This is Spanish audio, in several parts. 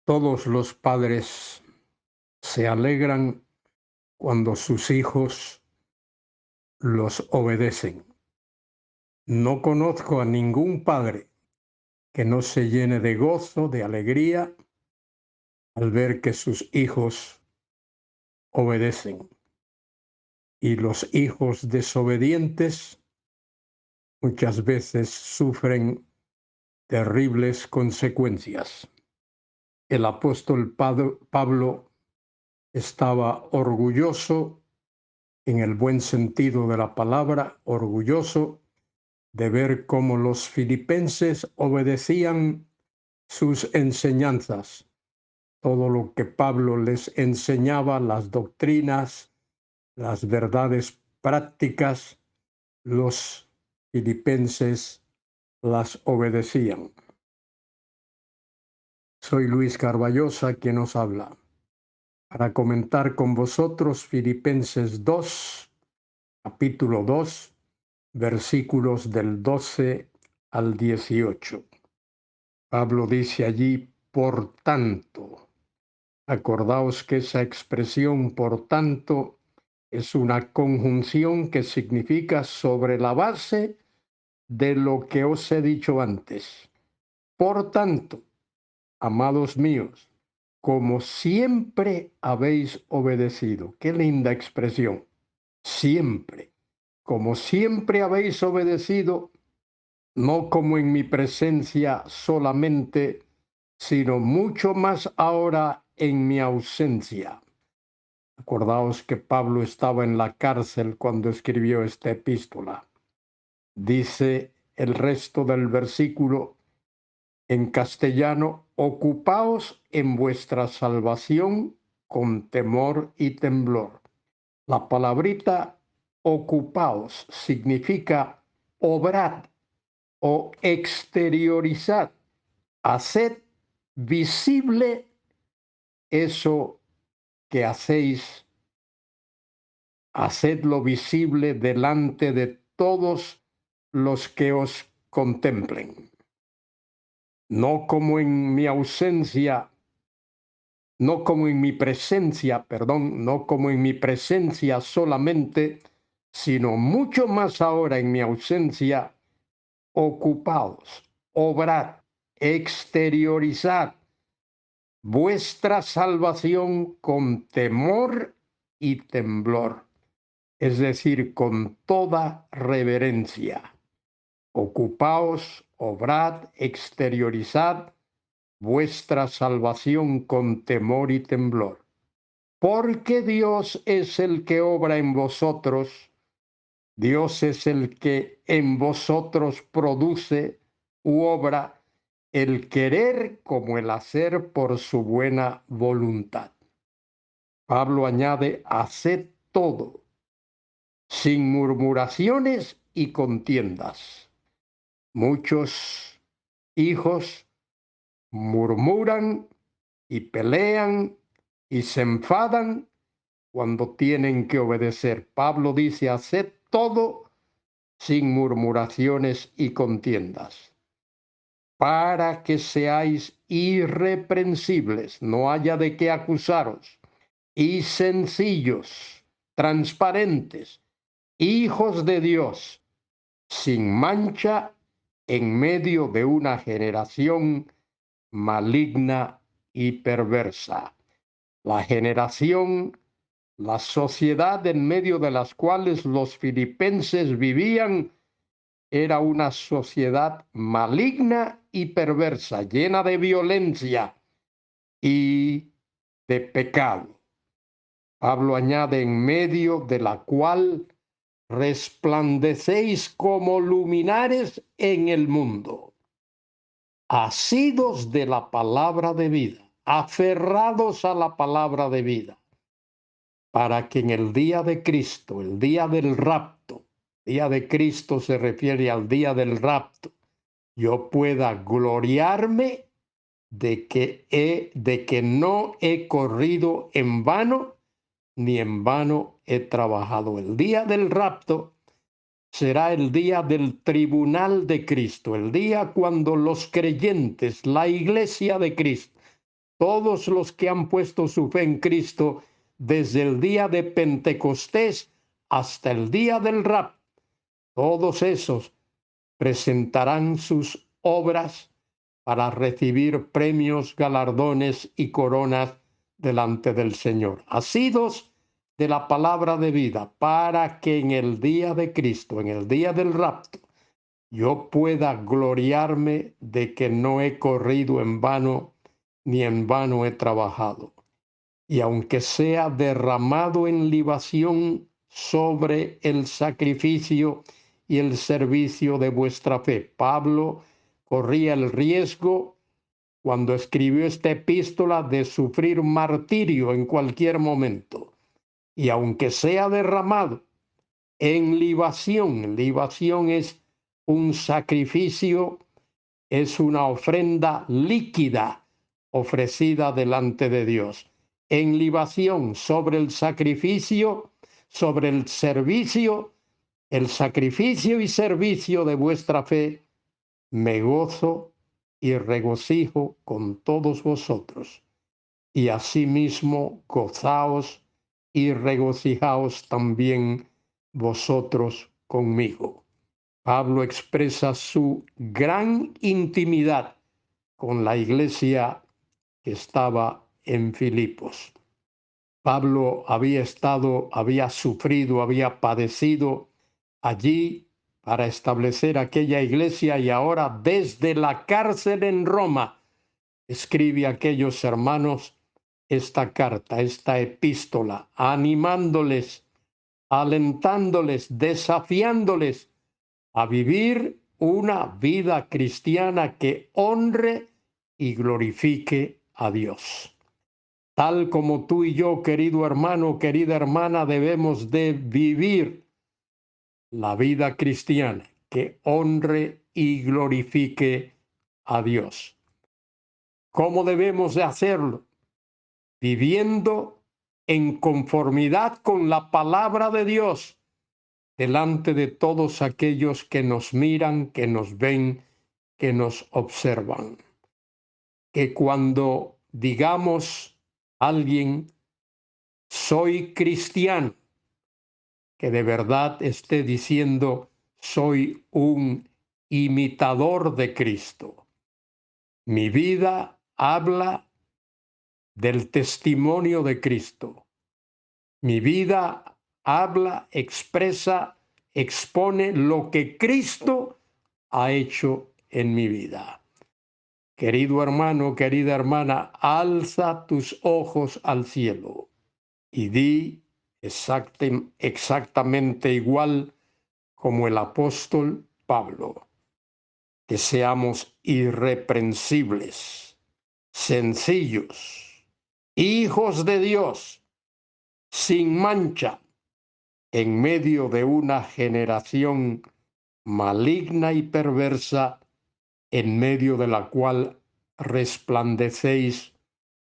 Todos los padres se alegran cuando sus hijos los obedecen. No conozco a ningún padre que no se llene de gozo, de alegría, al ver que sus hijos obedecen. Y los hijos desobedientes muchas veces sufren terribles consecuencias. El apóstol Pablo estaba orgulloso, en el buen sentido de la palabra, orgulloso de ver cómo los filipenses obedecían sus enseñanzas, todo lo que Pablo les enseñaba, las doctrinas, las verdades prácticas, los filipenses las obedecían. Soy Luis Carballosa quien os habla para comentar con vosotros Filipenses 2, capítulo 2, versículos del 12 al 18. Pablo dice allí, por tanto. Acordaos que esa expresión, por tanto, es una conjunción que significa sobre la base de lo que os he dicho antes. Por tanto, amados míos, como siempre habéis obedecido. Qué linda expresión. Siempre. Como siempre habéis obedecido, no como en mi presencia solamente, sino mucho más ahora en mi ausencia. Acordaos que Pablo estaba en la cárcel cuando escribió esta epístola. Dice el resto del versículo en castellano, ocupaos en vuestra salvación con temor y temblor. La palabrita ocupaos significa obrad o exteriorizad, haced visible eso que hacéis, hacedlo visible delante de todos los que os contemplen. No como en mi ausencia, no como en mi presencia, perdón, no como en mi presencia solamente, sino mucho más ahora en mi ausencia, ocupaos, obrad, exteriorizad vuestra salvación con temor y temblor, es decir, con toda reverencia. Ocupaos, obrad, exteriorizad vuestra salvación con temor y temblor, porque Dios es el que obra en vosotros, Dios es el que en vosotros produce u obra el querer como el hacer por su buena voluntad. Pablo añade, haced todo, sin murmuraciones y contiendas. Muchos hijos murmuran y pelean y se enfadan cuando tienen que obedecer. Pablo dice, haced todo sin murmuraciones y contiendas, para que seáis irreprensibles, no haya de qué acusaros, y sencillos, transparentes, hijos de Dios, sin mancha en medio de una generación maligna y perversa. La generación, la sociedad en medio de las cuales los filipenses vivían era una sociedad maligna y perversa, llena de violencia y de pecado. Pablo añade, en medio de la cual resplandecéis como luminares en el mundo, asidos de la palabra de vida, aferrados a la palabra de vida, para que en el día de Cristo, el día del rapto, día de Cristo se refiere al día del rapto, yo pueda gloriarme de que no he corrido en vano, ni en vano he trabajado. El día del rapto será el día del tribunal de Cristo, el día cuando los creyentes, la iglesia de Cristo, todos los que han puesto su fe en Cristo desde el día de Pentecostés hasta el día del rapto, todos esos presentarán sus obras para recibir premios, galardones y coronas delante del Señor, asidos de la palabra de vida, para que en el día de Cristo, en el día del rapto, yo pueda gloriarme de que no he corrido en vano, ni en vano he trabajado. Y aunque sea derramado en libación sobre el sacrificio y el servicio de vuestra fe. Pablo corría el riesgo, cuando escribió esta epístola, de sufrir martirio en cualquier momento. Y aunque sea derramado en libación, libación es un sacrificio, es una ofrenda líquida ofrecida delante de Dios. En libación sobre el sacrificio, sobre el sacrificio y servicio de vuestra fe, me gozo y regocijo con todos vosotros. Y asimismo gozaos y regocijaos también vosotros conmigo. Pablo expresa su gran intimidad con la iglesia que estaba en Filipos. Pablo había sufrido, había padecido allí para establecer aquella iglesia, y ahora desde la cárcel en Roma escribe a aquellos hermanos esta carta, esta epístola, animándoles, alentándoles, desafiándoles a vivir una vida cristiana que honre y glorifique a Dios. Tal como tú y yo, querido hermano, querida hermana, debemos de vivir la vida cristiana que honre y glorifique a Dios. ¿Cómo debemos de hacerlo? Viviendo en conformidad con la palabra de Dios delante de todos aquellos que nos miran, que nos ven, que nos observan. Que cuando digamos a alguien, soy cristiano, que de verdad esté diciendo, soy un imitador de Cristo. Mi vida habla del testimonio de Cristo. Mi vida habla, expresa, expone lo que Cristo ha hecho en mi vida. Querido hermano, querida hermana, alza tus ojos al cielo y di exactamente igual como el apóstol Pablo, que seamos irreprensibles, sencillos, hijos de Dios, sin mancha, en medio de una generación maligna y perversa, en medio de la cual resplandecéis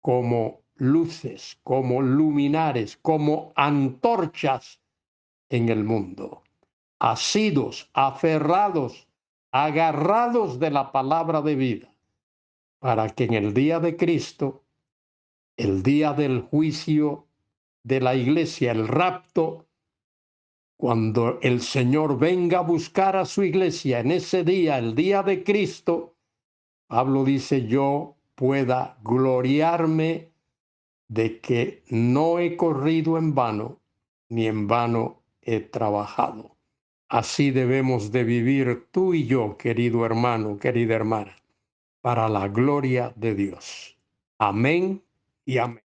como luces, como luminares, como antorchas en el mundo, asidos, aferrados, agarrados de la palabra de vida, para que en el día de Cristo, el día del juicio de la iglesia, el rapto, cuando el Señor venga a buscar a su iglesia en ese día, el día de Cristo, Pablo dice, yo pueda gloriarme de que no he corrido en vano, ni en vano he trabajado. Así debemos de vivir tú y yo, querido hermano, querida hermana, para la gloria de Dios. Amén y amén.